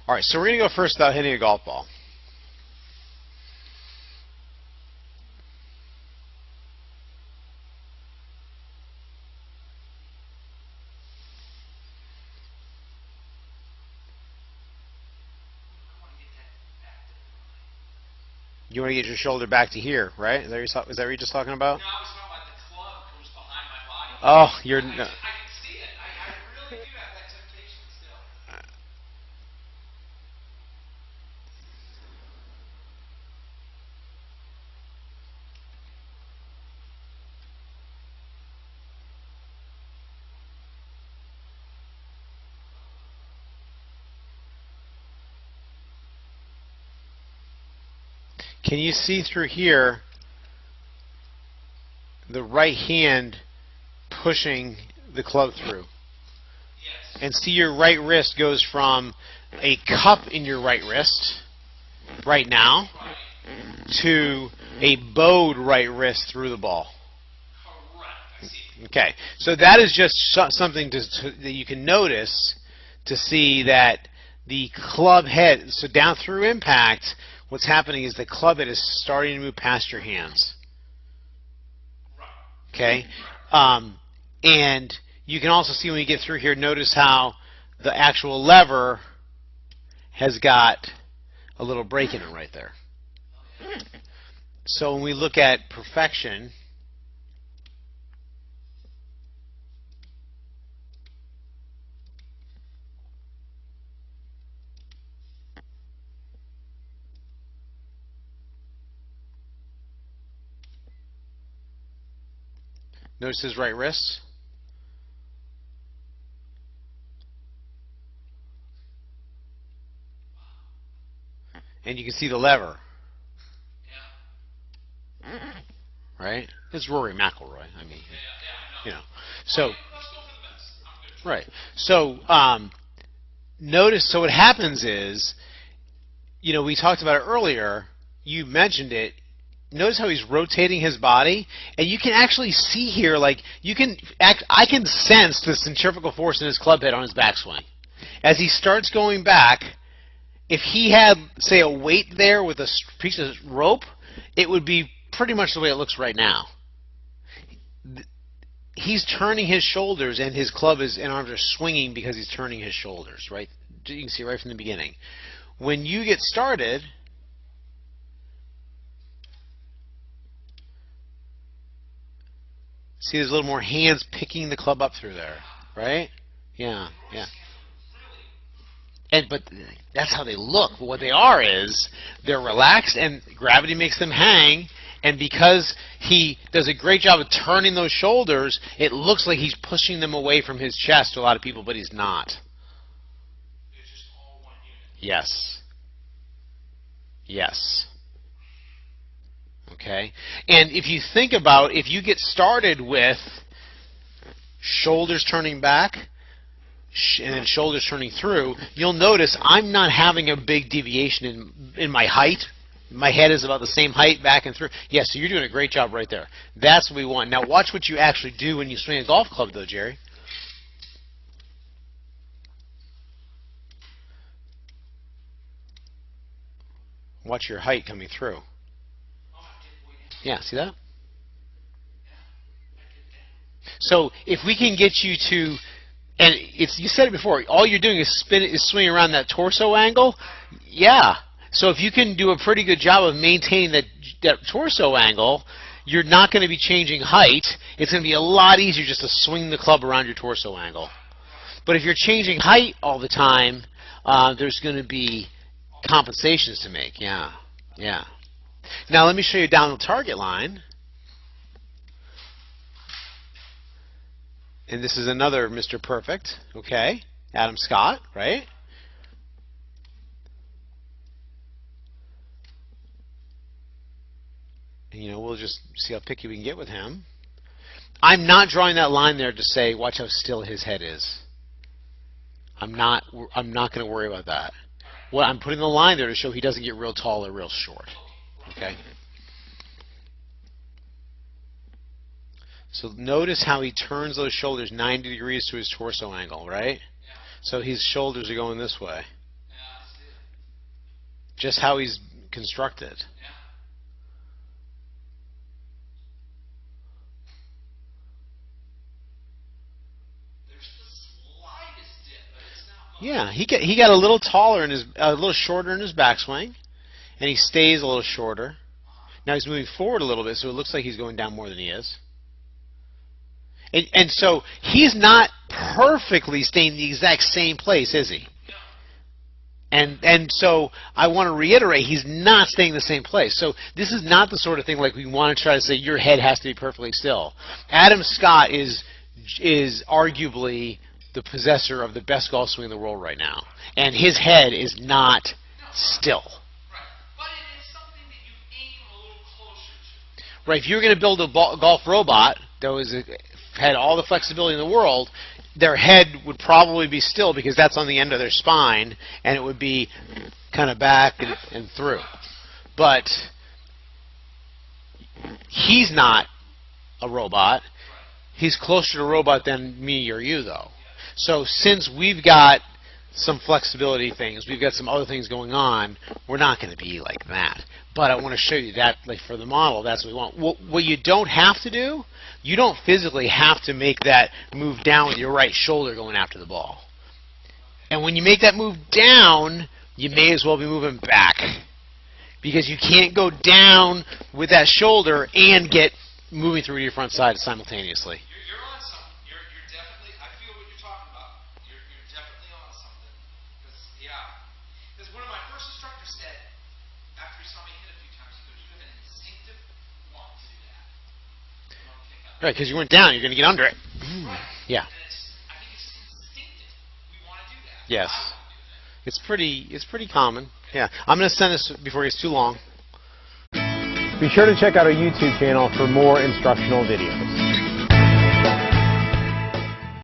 All right, so we're going to go first about hitting a golf ball. You want to get your shoulder back to here, right? Is that what you're just talking about? No, I was talking about the club goes behind my body. Oh, you're. I can see it. I really do have that temptation still. Can you see through here the right hand pushing the club through? Yes. And see your right wrist goes from a cup in your right wrist right now to a bowed right wrist through the ball. Correct. I see. Okay, so that is just something that you can notice to see that the club head, so down through impact, what's happening is the club head is starting to move past your hands. Okay, and you can also see when you get through here, notice how the actual lever has got a little break in it right there. So when we look at perfection, notice his right wrist. And you can see the lever. Yeah. Right? It's Rory McIlroy. I mean, Yeah, you know. So, let's go for the best. I'm good. right. So, notice, so what happens is, you know, we talked about it earlier. You mentioned it. Notice how he's rotating his body, and you can actually see here, like, I can sense the centrifugal force in his club head on his backswing. As he starts going back, if he had, say, a weight there with a piece of rope, it would be pretty much the way it looks right now. He's turning his shoulders, and his club and arms are swinging because he's turning his shoulders, right? You can see right from the beginning. When you get started, see there's a little more hands picking the club up through there, right? Yeah, yeah. But that's how they look. But what they are is they're relaxed, and gravity makes them hang. And because he does a great job of turning those shoulders, it looks like he's pushing them away from his chest to a lot of people, but he's not. It's just all one unit. Yes. Yes. Okay. And if you think about, if you get started with shoulders turning back, and then shoulders turning through, you'll notice I'm not having a big deviation in my height. My head is about the same height back and through. Yeah, so you're doing a great job right there. That's what we want. Now watch what you actually do when you swing a golf club, though, Jerry. Watch your height coming through. Yeah, see that? So if we can get you to, and you said it before, all you're doing is swinging around that torso angle. Yeah. So if you can do a pretty good job of maintaining that torso angle, you're not going to be changing height. It's going to be a lot easier just to swing the club around your torso angle. But if you're changing height all the time, there's going to be compensations to make. Yeah. Yeah. Now let me show you down the target line. And this is another Mr. Perfect, okay? Adam Scott, right? And, you know, we'll just see how picky we can get with him. I'm not drawing that line there to say, watch how still his head is. I'm not going to worry about that. Well, I'm putting the line there to show he doesn't get real tall or real short. Okay? So notice how he turns those shoulders 90 degrees to his torso angle, right? Yeah. So his shoulders are going this way. Yeah, I see. just how he's constructed. Yeah. There's the slightest dip, but it's not much. Yeah, he got a little taller in a little shorter in his backswing, and he stays a little shorter. Now he's moving forward a little bit, so it looks like he's going down more than he is. And so he's not perfectly staying in the exact same place, is he? And so I want to reiterate, he's not staying in the same place. So this is not the sort of thing like we want to try to say your head has to be perfectly still. Adam Scott is arguably the possessor of the best golf swing in the world right now, and his head is not still. Right, if you were going to build a golf robot that had all the flexibility in the world, their head would probably be still because that's on the end of their spine, and it would be kind of back and through. But he's not a robot. He's closer to a robot than me or you, though. So since we've got some flexibility things, we've got some other things going on, we're not going to be like that. But I want to show you that, like for the model, that's what we want. What you don't have to do, you don't physically have to make that move down with your right shoulder going after the ball. And when you make that move down, you may as well be moving back, because you can't go down with that shoulder and get moving through your front side simultaneously. You're on something. You're definitely, I feel what you're talking about. You're definitely on something. Because one of my first instructors said, after he saw me hit a few times, he goes, you have an instinctive want to do that. You want to kick up. Right, because you went down, you're going to get under it. Right. Yeah. And I think it's instinctive. We want to do that. Yes. I want to do that. It's pretty common. Yeah. I'm going to send this before it gets too long. Be sure to check out our YouTube channel for more instructional videos.